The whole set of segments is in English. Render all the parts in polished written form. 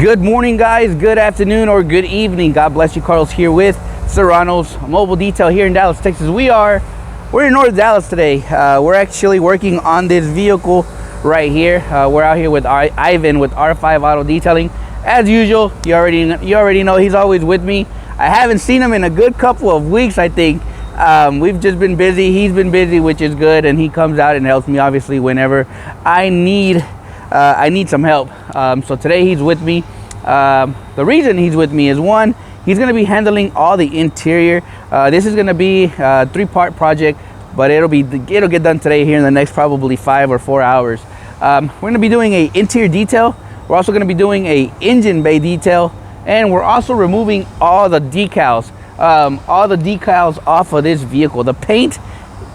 Good morning, guys. Good afternoon or good evening. God bless you. Carlos here with Serranos Mobile Detail here in Dallas, Texas. We're in North Dallas today. We're actually working on this vehicle right here. We're out here with Ivan with R5 Auto Detailing. As usual, you already know he's always with me. I haven't seen him in a good couple of weeks, I think. We've just been busy. He's been busy, which is good, and he comes out and helps me obviously whenever I need some help. So today he's with me. The reason he's with me is, one, he's going to be handling all the interior. This is going to be a 3-part project, but it'll get done today here in the next probably 5 or 4 hours. We're going to be doing a interior detail. We're also going to be doing a engine bay detail, and we're also removing all the decals off of this vehicle. The paint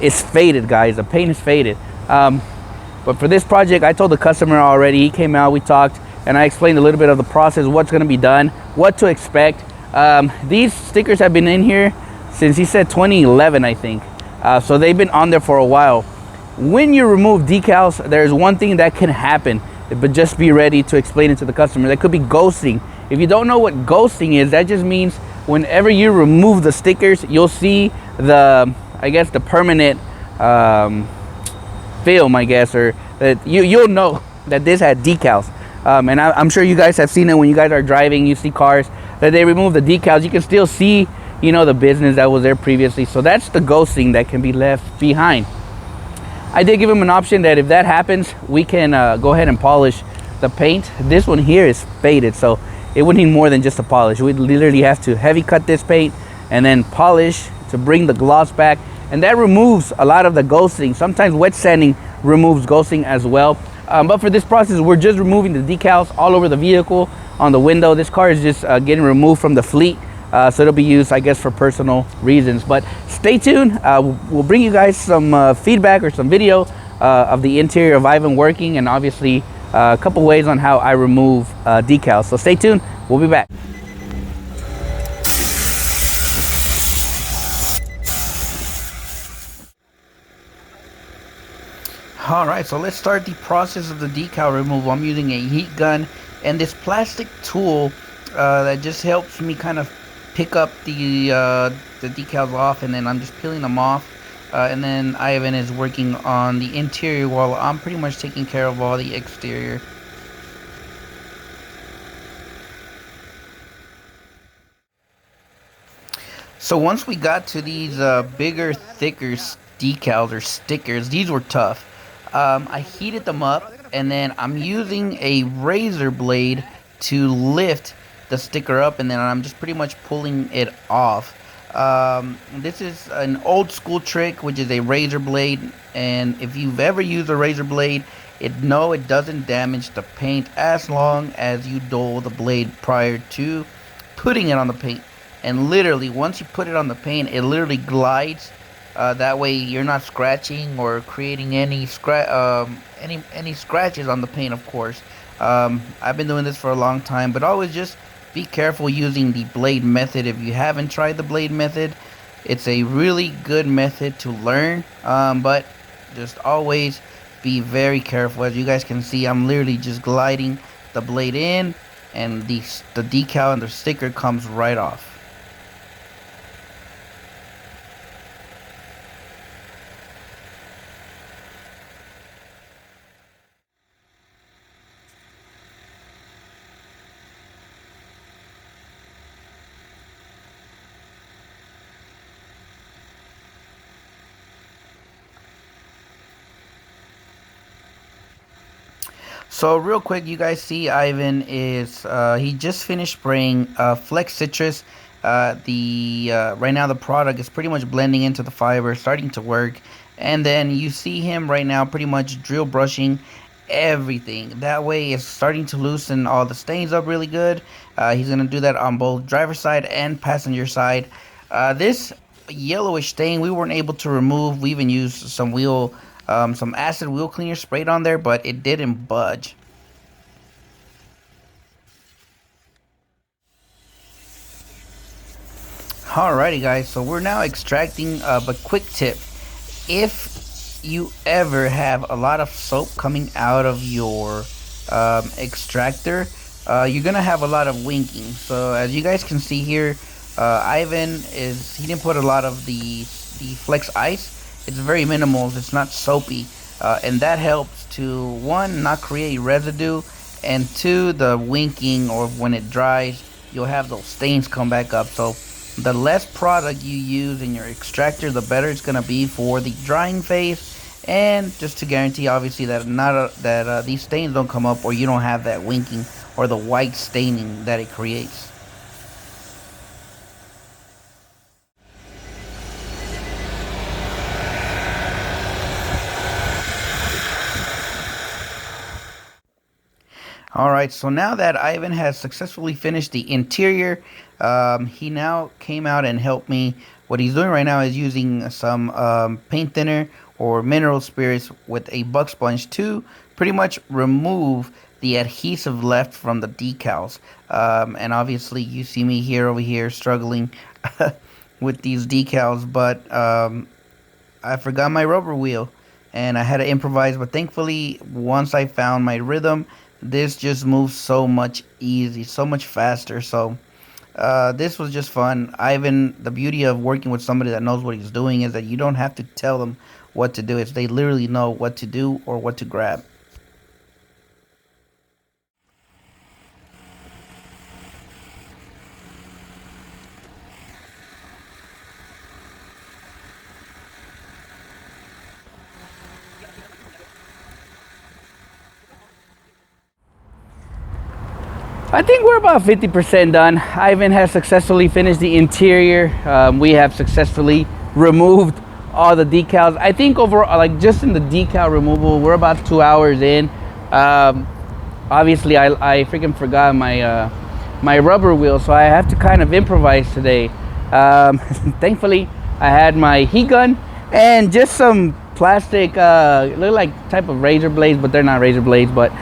is faded, guys. The paint is faded. But for this project, I told the customer already. He came out, we talked, and I explained a little bit of the process, what's going to be done, what to expect. These stickers have been in here since, he said, 2011, I think. So they've been on there for a while. When you remove decals, there's one thing that can happen, but just be ready to explain it to the customer. That could be ghosting. If you don't know what ghosting is, that just means whenever you remove the stickers, you'll see the permanent film, I guess, or that you'll know that this had decals. And I'm sure you guys have seen it when you guys are driving. You see cars that they remove the decals. You can still see, the business that was there previously. So that's the ghosting that can be left behind. I did give him an option that if that happens, we can go ahead and polish the paint. This one here is faded, so it would need more than just a polish. We'd literally have to heavy cut this paint and then polish to bring the gloss back. And that removes a lot of the ghosting. Sometimes wet sanding removes ghosting as well. But for this process, we're just removing the decals all over the vehicle, on the window. This car is just getting removed from the fleet. So it'll be used, I guess, for personal reasons. But stay tuned. We'll bring you guys some feedback or some video of the interior of Ivan working, and obviously a couple ways on how I remove decals. So stay tuned. We'll be back. All right, so let's start the process of the decal removal. I'm using a heat gun and this plastic tool that just helps me kind of pick up the decals off, and then I'm just peeling them off. And then Ivan is working on the interior while I'm pretty much taking care of all the exterior. So once we got to these bigger, thicker decals or stickers, these were tough. I heated them up, and then I'm using a razor blade to lift the sticker up, and then I'm just pretty much pulling it off. This is an old school trick, which is a razor blade, and if you've ever used a razor blade, it doesn't damage the paint as long as you dull the blade prior to putting it on the paint. And literally, once you put it on the paint, it literally glides. That way you're not scratching or creating any scratches on the paint, of course. I've been doing this for a long time, but always just be careful using the blade method. If you haven't tried the blade method, it's a really good method to learn, but just always be very careful. As you guys can see, I'm literally just gliding the blade in, and the decal and the sticker comes right off. So real quick, you guys see Ivan is he just finished spraying Flex Citrus. Right now the product is pretty much blending into the fiber, starting to work. And then you see him right now pretty much drill brushing everything. That way it's starting to loosen all the stains up really good. He's gonna do that on both driver's side and passenger side. This yellowish stain we weren't able to remove. We even used some acid wheel cleaner sprayed on there, but it didn't budge. Alrighty guys, so we're now extracting, but quick tip, if you ever have a lot of soap coming out of your extractor, you're gonna have a lot of winking. So as you guys can see here, Ivan he didn't put a lot of the flex ice. It's very minimal. It's not soapy, and that helps to, one, not create residue, and two, the winking, or when it dries, you'll have those stains come back up. So the less product you use in your extractor, the better it's gonna be for the drying phase, and just to guarantee, obviously, that these stains don't come up, or you don't have that winking or the white staining that it creates. Alright, so now that Ivan has successfully finished the interior, he now came out and helped me. What he's doing right now is using some paint thinner or mineral spirits with a buck sponge to pretty much remove the adhesive left from the decals. And obviously you see me here over here struggling with these decals, but I forgot my rubber wheel and I had to improvise, but thankfully once I found my rhythm, this just moves so much easy, so much faster. So this was just fun. Ivan, the beauty of working with somebody that knows what he's doing is that you don't have to tell them what to do. It's they literally know what to do or what to grab. I think we're about 50% done. Ivan has successfully finished the interior. We have successfully removed all the decals. I think overall, like just in the decal removal, we're about 2 hours in. Obviously, I freaking forgot my rubber wheel, so I have to kind of improvise today. Thankfully, I had my heat gun and just some plastic, look like type of razor blades, but they're not razor blades. But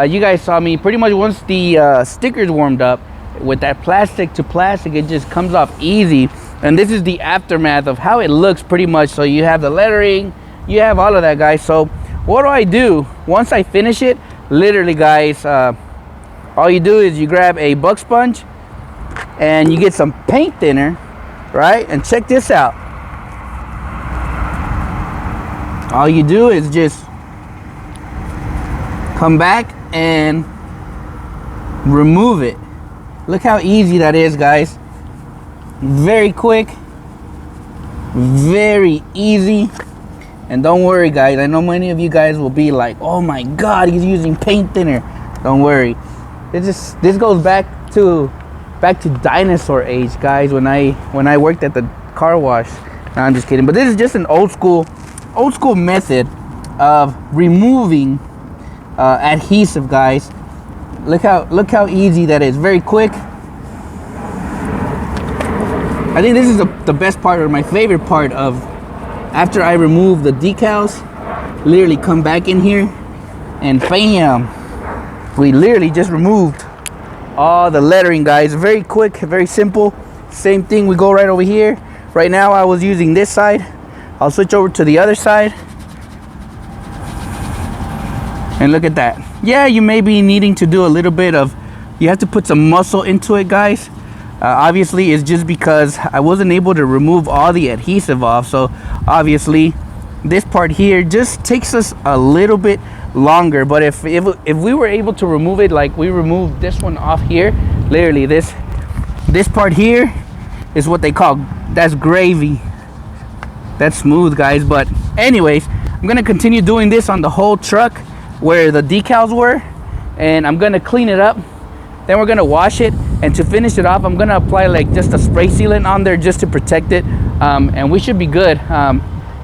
you guys saw me pretty much once the stickers warmed up with that plastic to plastic, it just comes off easy. And this is the aftermath of how it looks pretty much. So you have the lettering, you have all of that, guys. So what do? Once I finish it, literally, guys, all you do is you grab a buck sponge and you get some paint thinner, right? And check this out. All you do is just come back and remove it. Look how easy that is, guys. Very quick, very easy. And don't worry, guys, I know many of you guys will be like, oh my god, he's using paint thinner. Don't worry, this goes back to dinosaur age, guys, when I worked at the car wash. No, I'm just kidding, but this is just an old school method of removing adhesive, guys. Look how easy that is. Very quick. I think this is the best part, or my favorite part, of after I remove the decals. Literally come back in here and bam, we literally just removed all the lettering, guys. Very quick, very simple. Same thing, we go right over here. Right now I was using this side. I'll switch over to the other side. And look at that. Yeah, you may be needing to do a little bit of, you have to put some muscle into it, guys. Obviously, it's just because I wasn't able to remove all the adhesive off. So obviously, this part here just takes us a little bit longer. But if we were able to remove it like we removed this one off here, literally this part here is what they call, that's gravy. That's smooth, guys. But anyways, I'm gonna continue doing this on the whole truck where the decals were, and I'm gonna clean it up. Then we're gonna wash it, and to finish it off, I'm gonna apply like just a spray sealant on there just to protect it, and we should be good.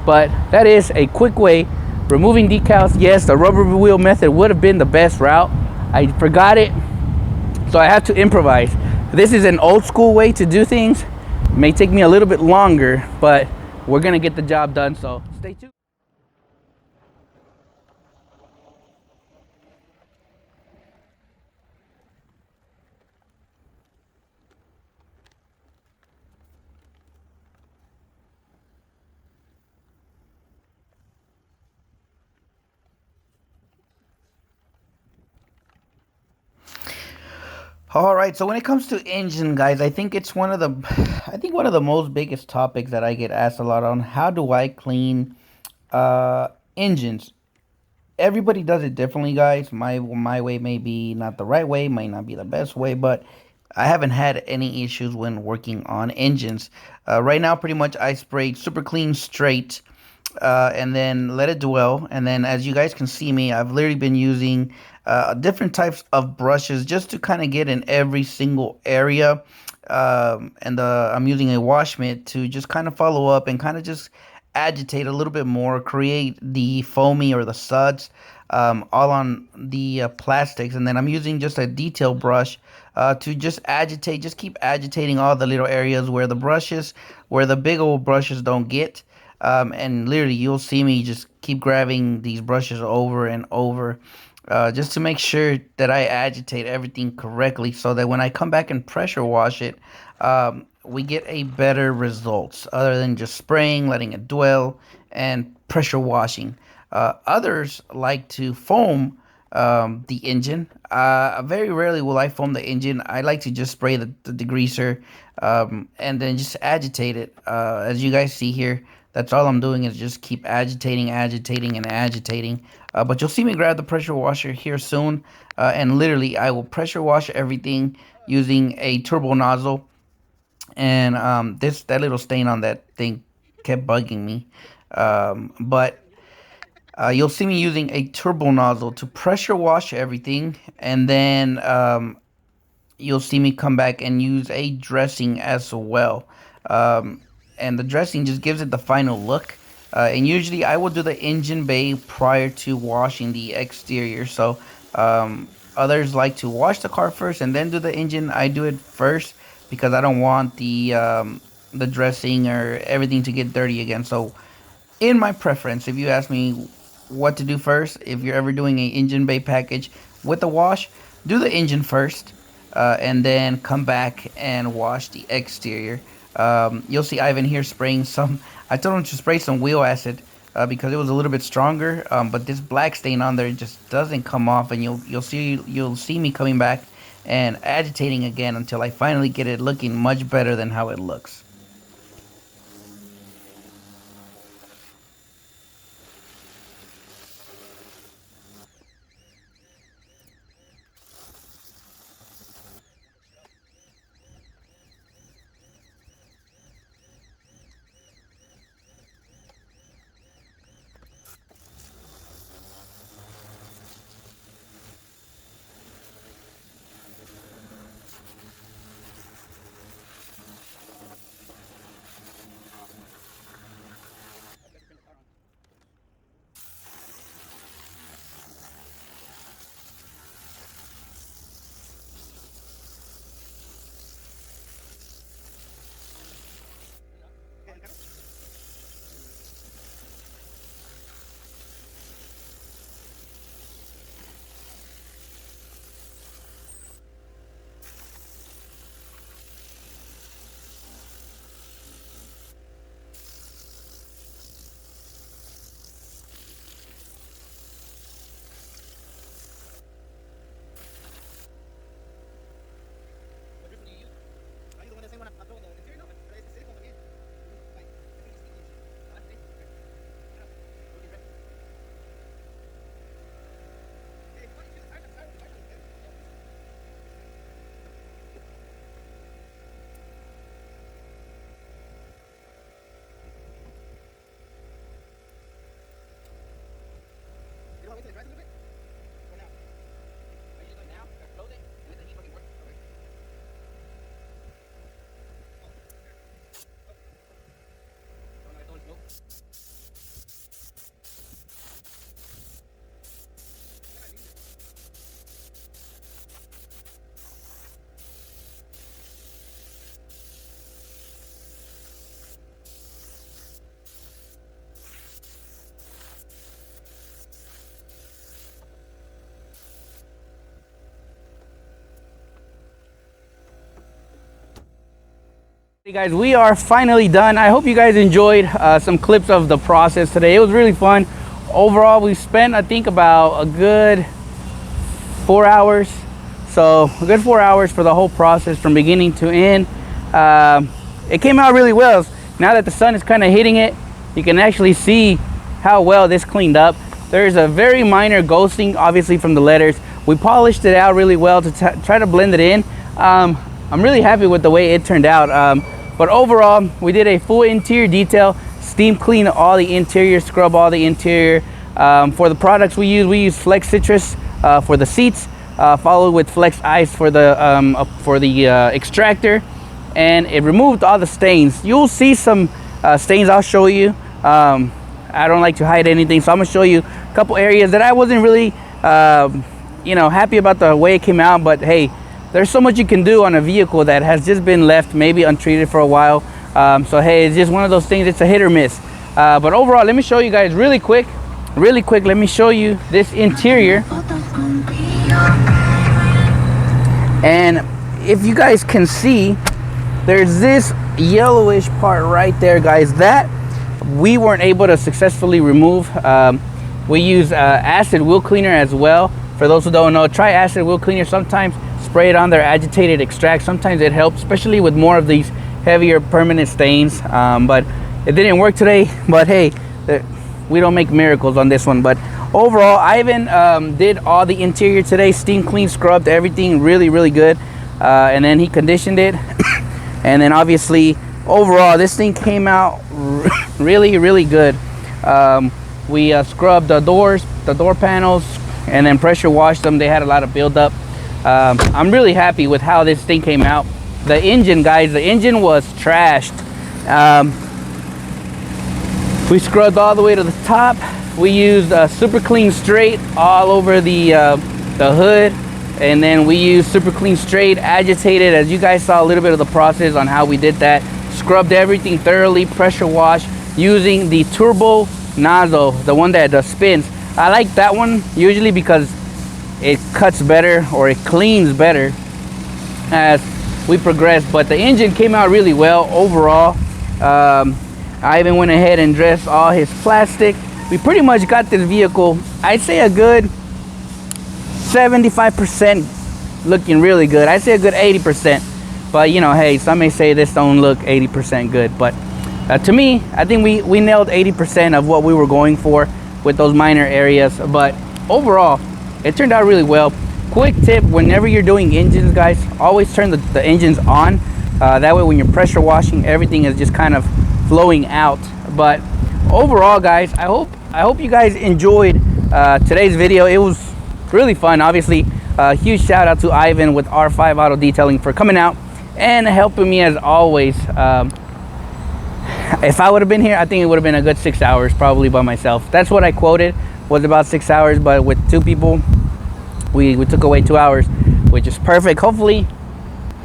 But that is a quick way removing decals. Yes, the rubber wheel method would have been the best route. I forgot it, so I have to improvise. This is an old school way to do things. It may take me a little bit longer, but we're gonna get the job done, so stay tuned. All right, so when it comes to engine, guys, I think it's one of the most biggest topics that I get asked a lot on. How do I clean engines? Everybody does it differently, guys. My way may be not the right way, might not be the best way, but I haven't had any issues when working on engines. Right now, pretty much I sprayed super clean straight, and then let it dwell. And then, as you guys can see me, I've literally been using different types of brushes just to kind of get in every single area. And I'm using a wash mitt to just kind of follow up and kind of just agitate a little bit more, create the foamy or the suds, all on the plastics. And then I'm using just a detail brush to just agitate, just keep agitating all the little areas where where the big old brushes don't get. And literally, you'll see me just keep grabbing these brushes over and over, just to make sure that I agitate everything correctly, so that when I come back and pressure wash it, we get a better results other than just spraying, letting it dwell, and pressure washing. Others like to foam the engine. Very rarely will I foam the engine. I like to just spray the degreaser, and then just agitate it. As you guys see here, that's all I'm doing is just keep agitating, agitating, and agitating. But you'll see me grab the pressure washer here soon, and literally I will pressure wash everything using a turbo nozzle. And that little stain on that thing kept bugging me. But you'll see me using a turbo nozzle to pressure wash everything, and then you'll see me come back and use a dressing as well. And the dressing just gives it the final look. And usually I will do the engine bay prior to washing the exterior. So others like to wash the car first and then do the engine. I do it first because I don't want the dressing or everything to get dirty again. So in my preference, if you ask me what to do first, if you're ever doing an engine bay package with a wash, do the engine first, and then come back and wash the exterior. You'll see Ivan here spraying some. I told him to spray some wheel acid because it was a little bit stronger, but this black stain on there just doesn't come off, and you'll see me coming back and agitating again until I finally get it looking much better than how it looks. Hey guys, we are finally done. I hope you guys enjoyed some clips of the process today. It was really fun. Overall, we spent, I think, about a good 4 hours So a good 4 hours for the whole process from beginning to end. It came out really well. Now that the sun is kind of hitting it, you can actually see how well this cleaned up. There's a very minor ghosting, obviously, from the letters. We polished it out really well to try to blend it in. I'm really happy with the way it turned out. But overall, we did a full interior detail, steam clean all the interior, scrub all the interior. For the products we use Flex Citrus for the seats, followed with Flex Ice for the extractor, and it removed all the stains. You'll see some stains I'll show you. I don't like to hide anything, so I'm gonna show you a couple areas that I wasn't really happy about the way it came out. But hey, there's so much you can do on a vehicle that has just been left maybe untreated for a while. So hey, it's just one of those things. It's a hit or miss. But overall, let me show you guys really quick. Let me show you this interior. And if you guys can see, there's this yellowish part right there, guys, that we weren't able to successfully remove. We use acid wheel cleaner as well. For those who don't know, try acid wheel cleaner. Sometimes spray it on their agitated extract. Sometimes it helps, especially with more of these heavier permanent stains. But it didn't work today. But hey, we don't make miracles on this one. But overall, Ivan did all the interior today, steam clean, scrubbed everything really good, and then he conditioned it. And then obviously overall this thing came out really good. We scrubbed the doors, the door panels, and then pressure washed them. They had a lot of buildup. I'm really happy with how this thing came out. The engine, guys, the engine was trashed. We scrubbed all the way to the top. We used super clean straight all over the hood, and then we used super clean straight agitated, as you guys saw a little bit of the process on how we did that. Scrubbed everything thoroughly, pressure wash using the turbo nozzle, the one that spins. I like that one usually because it cuts better, or it cleans better as we progress. But the engine came out really well overall. I even went ahead and dressed all his plastic. We pretty much got this vehicle, I'd say a good 75% looking really good. I'd say a good 80%. But hey, some may say this don't look 80% good. But to me, I think we nailed 80% of what we were going for with those minor areas. But overall, it turned out really well. Quick tip, whenever you're doing engines, guys, always turn the engines on. That way when you're pressure washing, everything is just kind of flowing out. But overall, guys, I hope you guys enjoyed today's video. It was really fun. Obviously, huge shout out to Ivan with R5 Auto Detailing for coming out and helping me as always. If I would have been here, I think it would have been a good 6 hours probably by myself. That's what I quoted, was about 6 hours, but with two people we took away 2 hours, which is perfect. Hopefully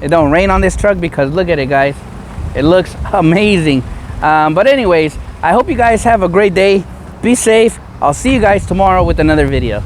it don't rain on this truck, because look at it, guys, it looks amazing. But anyways, I hope you guys have a great day. Be safe. I'll see you guys tomorrow with another video.